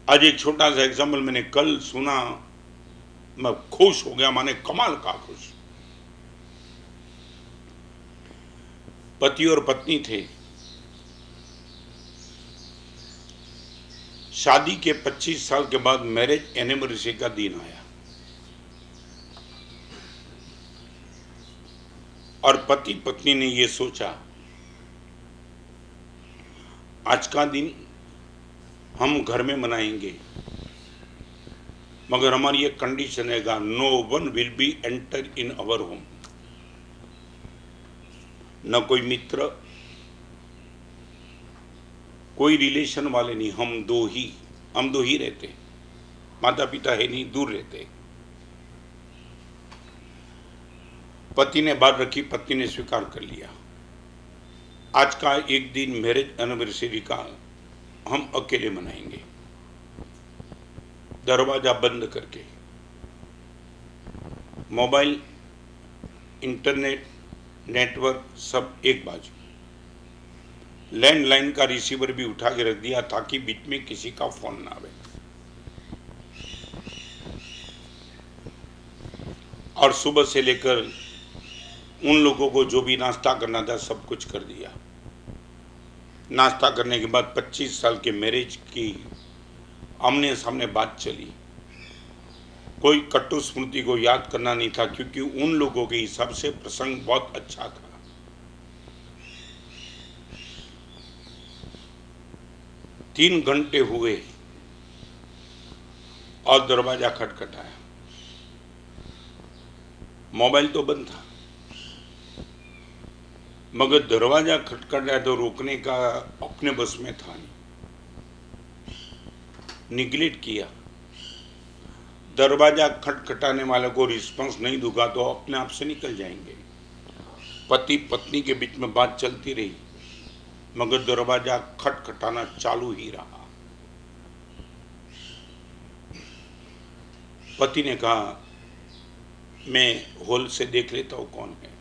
आज एक छोटा सा एग्जाम्पल मैंने कल सुना, मैं खुश हो गया, माने कमाल का खुश। पति और पत्नी थे, शादी के 25 साल के बाद मैरिज एनिवर्सरी का दिन आया और पति पत्नी ने यह सोचा आज का दिन हम घर में मनाएंगे, मगर हमारी एक कंडीशन है, no one will be enter in our home. न कोई मित्र, कोई रिलेशन वाले नहीं, हम दो ही रहते, माता पिता है नहीं, दूर रहते। पति ने बात रखी, पत्नी ने स्वीकार कर लिया। आज का एक दिन मैरिज एनिवर्सरी का हम अकेले मनाएंगे, दरवाजा बंद करके। मोबाइल, इंटरनेट, नेटवर्क सब एक बाजू, लैंडलाइन का रिसीवर भी उठा के रख दिया ताकि बीच में किसी का फोन ना आवे। और सुबह से लेकर उन लोगों को जो भी नाश्ता करना था सब कुछ कर दिया। नाश्ता करने के बाद 25 साल के मैरिज की आमने सामने बात चली। कोई कटु स्मृति को याद करना नहीं था, क्योंकि उन लोगों के हिसाब से प्रसंग बहुत अच्छा था। तीन घंटे हुए और दरवाजा खटखटाया। मोबाइल तो बंद था, मगर दरवाजा खटखटाया तो रोकने का अपने बस में था नहीं। निगलेक्ट किया। दरवाजा खटखटाने वाले को रिस्पांस नहीं दूंगा तो अपने आप से निकल जाएंगे। पति पत्नी के बीच में बात चलती रही, मगर दरवाजा खटखटाना चालू ही रहा। पति ने कहा, मैं हॉल से देख लेता हूं कौन है,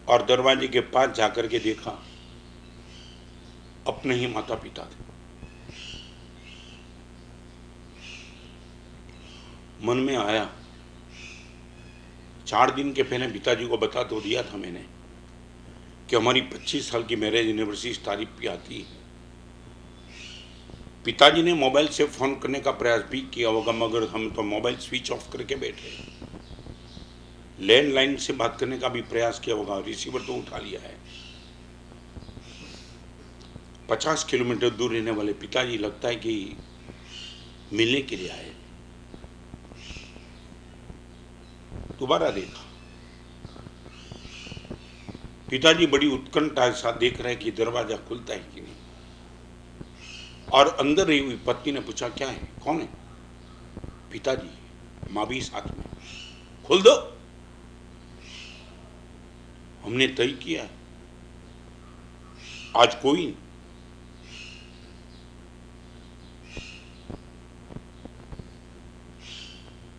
और दरवाजे के पास जाकर के देखा, अपने ही माता पिता थे। मन में आया, 4 दिन के पहले पिताजी को बता तो दिया था मैंने कि हमारी 25 साल की मैरिज एनिवर्सरी इस तारीख पे आती है। पिताजी ने मोबाइल से फोन करने का प्रयास भी किया होगा, मगर हम तो मोबाइल स्विच ऑफ करके बैठे। लैंडलाइन से बात करने का भी प्रयास किया होगा, रिसीवर तो उठा लिया है। 50 किलोमीटर दूर रहने वाले पिताजी लगता है कि मिलने के लिए आए। दोबारा देखा, पिताजी बड़ी उत्कंठा के साथ देख रहे हैं कि दरवाजा खुलता है कि नहीं। और अंदर रही हुई पत्नी ने पूछा, क्या है, कौन है? पिताजी, मां भी साथ में। खोल दो, हमने तय किया आज कोई नहीं।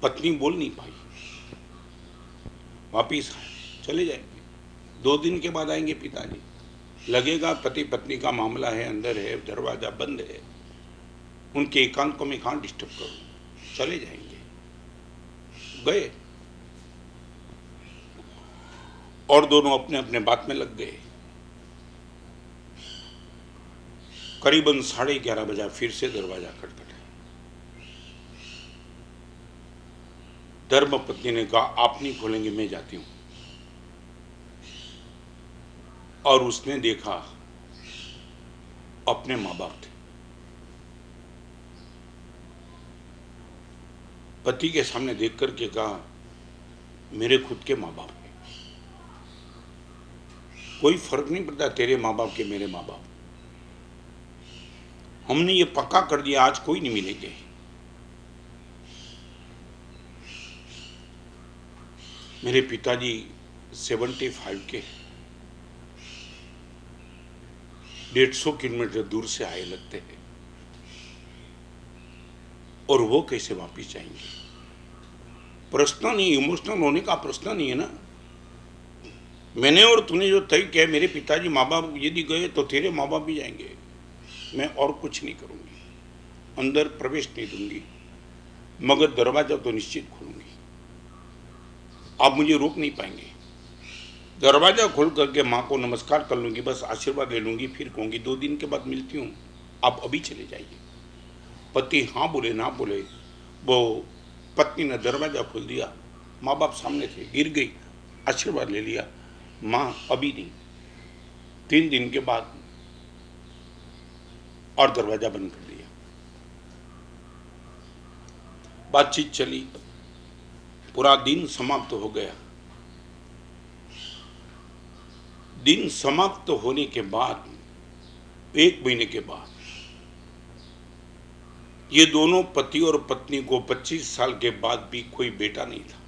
पत्नी बोल नहीं पाई, वापिस चले जाएंगे, 2 दिन के बाद आएंगे पिताजी। लगेगा पति पत्नी का मामला है, अंदर है, दरवाजा बंद है, उनके एकांत को मैं कहां डिस्टर्ब करूं, चले जाएंगे। गए और दोनों अपने अपने बात में लग गए। करीबन 11:30 बजा, फिर से दरवाजा खटखटाया। धर्म पत्नी ने कहा, आप नहीं खोलेंगे, मैं जाती हूं। और उसने देखा अपने मां बाप थे। पति के सामने देख करके कहा, मेरे खुद के मां बाप हैं, कोई फर्क नहीं पड़ता तेरे मां बाप के मेरे मां बाप। हमने ये पक्का कर दिया आज कोई नहीं मिलेंगे। मेरे पिताजी 75 के, 150 किलोमीटर दूर से आए लगते हैं, और वो कैसे वापिस जाएंगे? प्रश्न नहीं, इमोशनल होने का प्रश्न नहीं है ना। मैंने और तूने जो तय किया, मेरे पिताजी माँ बाप यदि गए तो तेरे माँ बाप भी जाएंगे। मैं और कुछ नहीं करूंगी, अंदर प्रवेश नहीं दूंगी, मगर दरवाजा तो निश्चित खोलूंगी। आप मुझे रोक नहीं पाएंगे। दरवाजा खोल करके माँ को नमस्कार कर लूंगी, बस आशीर्वाद ले लूंगी, फिर कहूंगी 2 दिन के बाद मिलती हूँ, आप अभी चले जाइए। पति हाँ बोले ना बोले, वो पत्नी ने दरवाजा खोल दिया। माँ बाप सामने थे, गिर गई, आशीर्वाद ले लिया। माँ अभी नहीं, 3 दिन के बाद, और दरवाजा बंद कर दिया। बातचीत चली, पूरा दिन समाप्त हो गया। दिन समाप्त होने के बाद 1 महीने के बाद ये दोनों पति और पत्नी को 25 साल के बाद भी कोई बेटा नहीं था,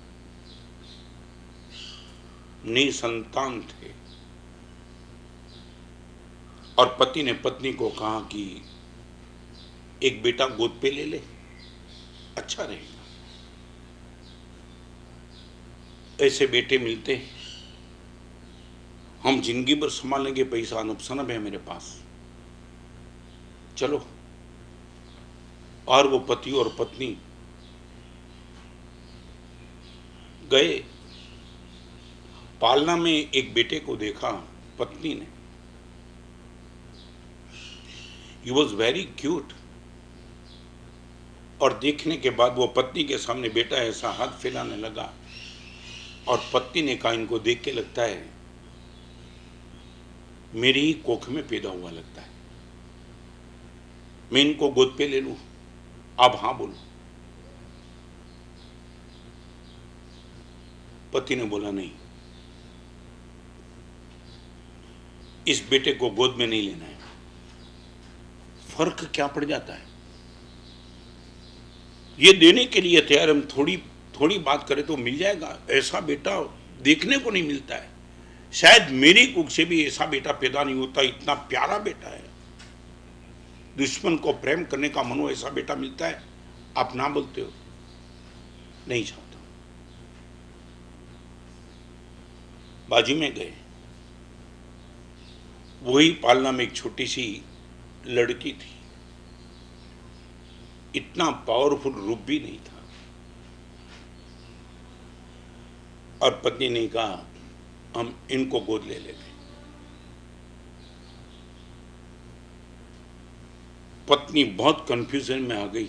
निसंतान थे। और पति ने पत्नी को कहा कि एक बेटा गोद पे ले ले, अच्छा रहेगा। ऐसे बेटे मिलते हैं, हम जिंदगी भर संभालेंगे, पैसा अनब है मेरे पास, चलो। और वो पति और पत्नी गए। पालना में एक बेटे को देखा पत्नी ने, ही वॉज वेरी क्यूट। और देखने के बाद वो पत्नी के सामने बेटा ऐसा हाथ फैलाने लगा, और पत्नी ने कहा, इनको देख के लगता है मेरी ही कोख में पैदा हुआ लगता है, मैं इनको गोद पे ले लूं, आप हाँ बोलो। पति ने बोला नहीं, इस बेटे को गोद में नहीं लेना है। फर्क क्या पड़ जाता है? ये देने के लिए तैयार, हम थोड़ी बात करें तो मिल जाएगा। ऐसा बेटा देखने को नहीं मिलता है, शायद मेरी कुख से भी ऐसा बेटा पैदा नहीं होता। इतना प्यारा बेटा है, दुश्मन को प्रेम करने का मन हो, ऐसा बेटा मिलता है। आप ना बोलते हो, नहीं चाहता। बाजू में गए, वही पालना में एक छोटी सी लड़की थी, इतना पावरफुल रूप भी नहीं था। और पत्नी ने कहा, हम इनको गोद ले लेते। पत्नी बहुत कंफ्यूजन में आ गई।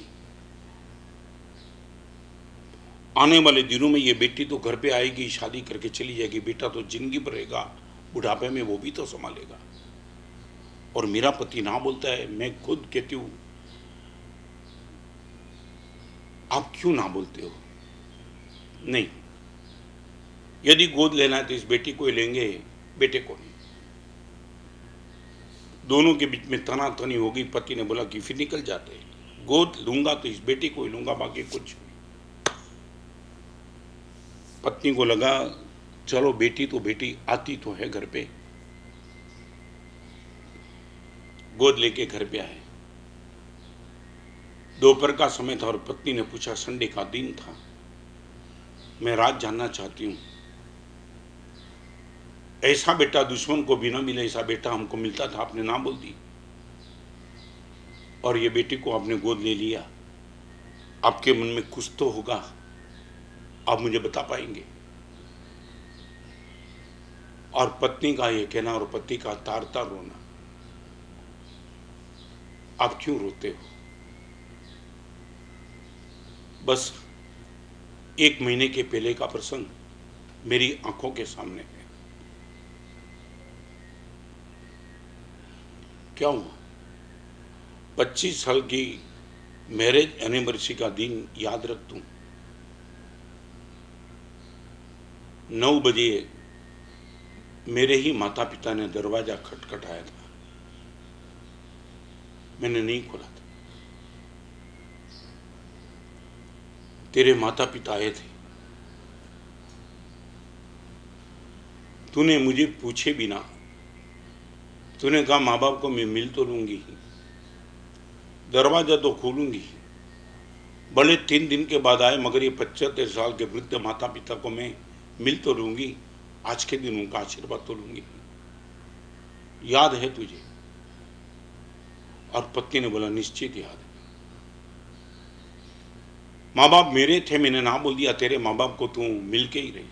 आने वाले दिनों में ये बेटी तो घर पे आएगी, शादी करके चली जाएगी, बेटा तो जिंदगी भर रहेगा, बुढ़ापे में वो भी तो संभालेगा। और मेरा पति ना बोलता है। मैं खुद कहती हूं, आप क्यों ना बोलते हो? नहीं, यदि गोद लेना है तो इस बेटी को ही लेंगे, बेटे को नहीं। दोनों के बीच में तनातनी होगी। पति ने बोला कि फिर निकल जाते, गोद लूंगा तो इस बेटी को ही लूंगा, बाकी कुछ नहीं। पत्नी को लगा चलो बेटी तो बेटी आती तो है घर पे। गोद लेके घर पे आए। दोपहर का समय था और पत्नी ने पूछा, संडे का दिन था, मैं रात जानना चाहती हूं, ऐसा बेटा दुश्मन को भी ना मिले, ऐसा बेटा हमको मिलता था, आपने ना बोल दी, और ये बेटी को आपने गोद ले लिया। आपके मन में कुछ तो होगा, आप मुझे बता पाएंगे? और पत्नी का ये कहना और पति का तार तार रोना, आप क्यों रोते हो? बस 1 महीने के पहले का प्रसंग मेरी आंखों के सामने है। क्या हुआ? 25 साल की मैरिज एनिवर्सरी का दिन याद रख दूं। 9 बजे मेरे ही माता पिता ने दरवाजा खटखटाया था, मैंने नहीं खोला था। तेरे माता पिता आए थे, तूने मुझे पूछे बिना, तूने कहा माँ बाप को मैं मिल तो लूंगी, दरवाजा तो खोलूंगी, भले 3 दिन के बाद आए, मगर ये 75 साल के वृद्ध माता पिता को मैं मिल तो लूंगी, आज के दिन उनका आशीर्वाद तो लूंगी। याद है तुझे? और पत्नी ने बोला निश्चित याद है। माँ बाप मेरे थे, मैंने ना बोल दिया, तेरे माँ बाप को तू मिल के ही रही।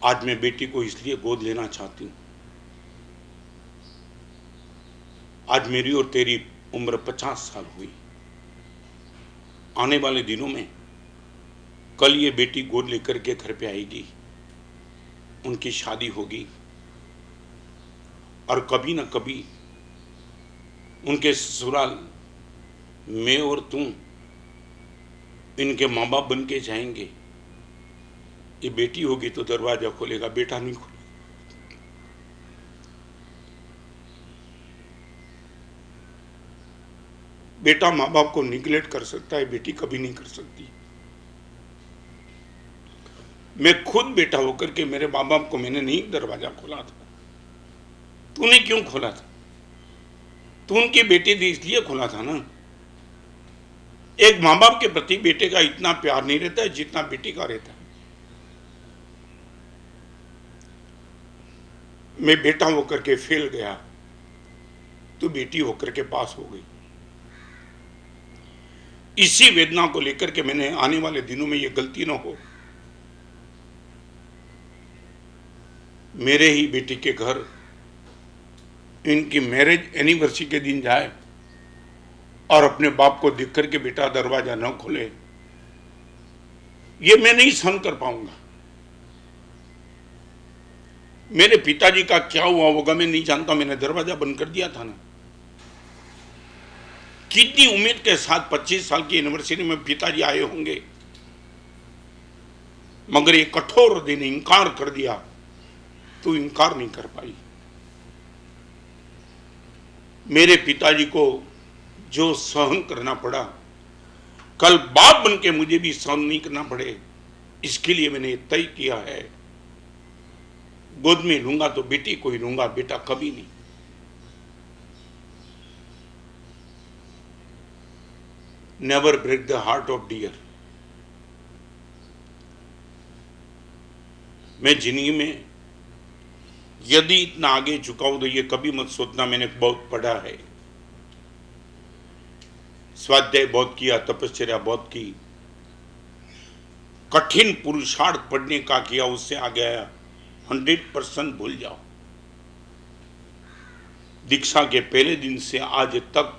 आज मैं बेटी को इसलिए गोद लेना चाहती हूं। आज मेरी और तेरी उम्र 50 साल हुई। आने वाले दिनों में कल ये बेटी गोद लेकर के घर पे आएगी, उनकी शादी होगी और कभी ना कभी उनके ससुराल मैं और तुम इनके माँ बाप बन के जाएंगे। ये बेटी होगी तो दरवाजा खोलेगा, बेटा नहीं खोलेगा। बेटा माँ बाप को निग्लेक्ट कर सकता है, बेटी कभी नहीं कर सकती। मैं खुद बेटा होकर के मेरे माँ बाप को मैंने नहीं दरवाजा खोला था। तूने क्यों खोला था? तू उनकी बेटी थी इसलिए खोला था ना। एक माँ बाप के प्रति बेटे का इतना प्यार नहीं रहता है जितना बेटी का रहता है। मैं बेटा होकर के फेल गया, तो बेटी होकर के पास हो गई। इसी वेदना को लेकर के मैंने आने वाले दिनों में ये गलती ना हो, मेरे ही बेटी के घर इनकी मैरिज एनिवर्सरी के दिन जाए और अपने बाप को देख करके बेटा दरवाजा न खोले, ये मैं नहीं सहन कर पाऊंगा। मेरे पिताजी का क्या हुआ होगा मैं नहीं जानता, मैंने दरवाजा बंद कर दिया था ना। कितनी उम्मीद के साथ 25 साल की एनिवर्सरी में पिताजी आए होंगे, मगर ये कठोर दिन इनकार कर दिया, तो इनकार नहीं कर पाई। मेरे पिताजी को जो सहन करना पड़ा, कल बाप बन के मुझे भी सहन नहीं करना पड़े, इसके लिए मैंने तय किया है, गोद में लूंगा तो बेटी को ही लूंगा, बेटा कभी नहीं। Never break the heart of dear. मैं जिंदगी में यदि इतना आगे चुका हूं तो ये कभी मत सोचना मैंने बहुत पढ़ा है, स्वाध्याय बहुत किया, तपश्चर्या बहुत की, कठिन पुरुषार्थ पढ़ने का किया, उससे आ गया। 100% भूल जाओ। दीक्षा के पहले दिन से आज तक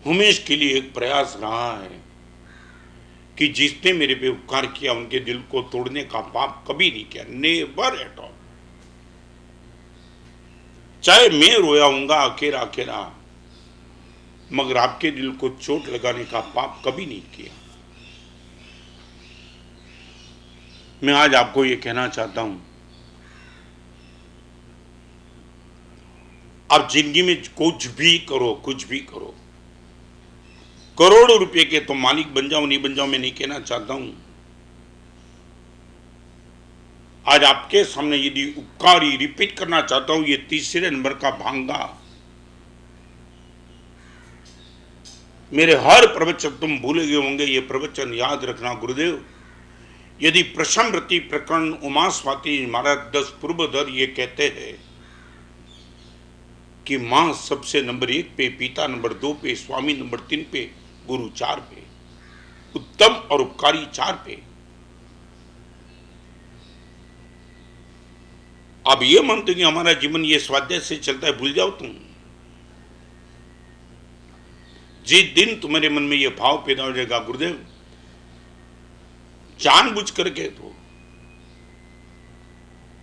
हमेशा के लिए एक प्रयास रहा है कि जिसने मेरे पे उपकार किया उनके दिल को तोड़ने का पाप कभी नहीं किया, नेवर एट ऑल। चाहे मैं रोया हूंगा अकेला अकेला, मगर आपके दिल को चोट लगाने का पाप कभी नहीं किया। मैं आज आपको ये कहना चाहता हूं, आप जिंदगी में कुछ भी करो, कुछ भी करो, करोड़ों रुपए के तो मालिक बन जाओ, नहीं बन जाओ मैं नहीं कहना चाहता हूं। आज आपके सामने यदि उपकार ही रिपीट करना चाहता हूं, ये तीसरे नंबर का भांगा। मेरे हर प्रवचन तुम भूले गए होंगे, ये प्रवचन याद रखना गुरुदेव। यदि प्रशमृति प्रकरण उमा स्वाति महाराज 10 पूर्वधर ये कहते हैं कि मां सबसे नंबर 1 पे, पिता नंबर 2 पे, स्वामी नंबर 3 पे, गुरु 4 पे, उत्तम और उपकारी 4 पे। अब ये मानते कि हमारा जीवन ये स्वाध्याय से चलता है, भूल जाओ तुम। जिस दिन तुम्हारे मन में ये भाव पैदा हो जाएगा गुरुदेव जानबूझ करके, तो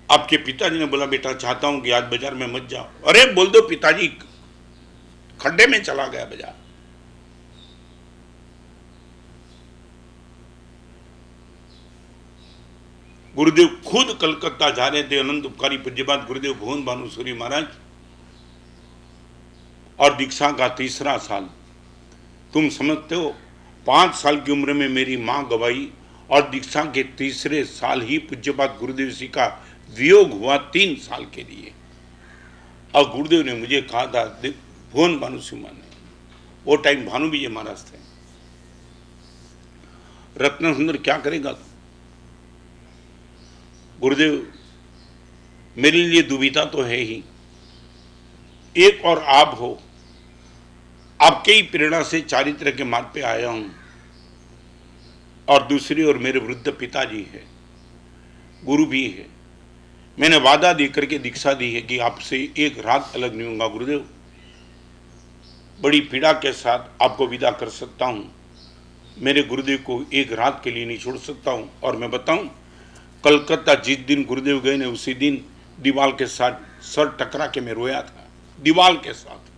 आपके पिताजी ने बोला बेटा चाहता हूं कि आज बाजार में मत जाओ, अरे बोल दो पिताजी खड्डे में चला गया बाजार। गुरुदेव खुद कलकत्ता जा रहे थे, अनंत उपकारी पूज्यपाद गुरुदेव भुवन भानुसूरी महाराज, और दीक्षा का 3रा साल। तुम समझते हो 5 साल की उम्र में मेरी मां गवाई, और दीक्षा के 3रे साल ही पूज्यपाद गुरुदेव जी का वियोग हुआ 3 साल के लिए। और गुरुदेव ने मुझे कहा था, भुवन भानुसूरी महाराज ने, वो टाइम भानु विजय महाराज थे, रत्न सुंदर क्या करेगा तू? गुरुदेव मेरे लिए दुविधा तो है ही, एक और आप हो, आपके ही प्रेरणा से चारित्र के मार्ग पे आया हूं, और दूसरी ओर मेरे वृद्ध पिताजी है, गुरु भी है। मैंने वादा दे करके दीक्षा दी है कि आपसे एक रात अलग नहीं होगा गुरुदेव। बड़ी पीड़ा के साथ आपको विदा कर सकता हूं, मेरे गुरुदेव को एक रात के लिए नहीं छोड़ सकता हूं। और मैं बताऊं, कलकत्ता जिस दिन गुरुदेव गए ने उसी दिन दीवार के साथ सर टकरा के मैं रोया था, दीवार के साथ।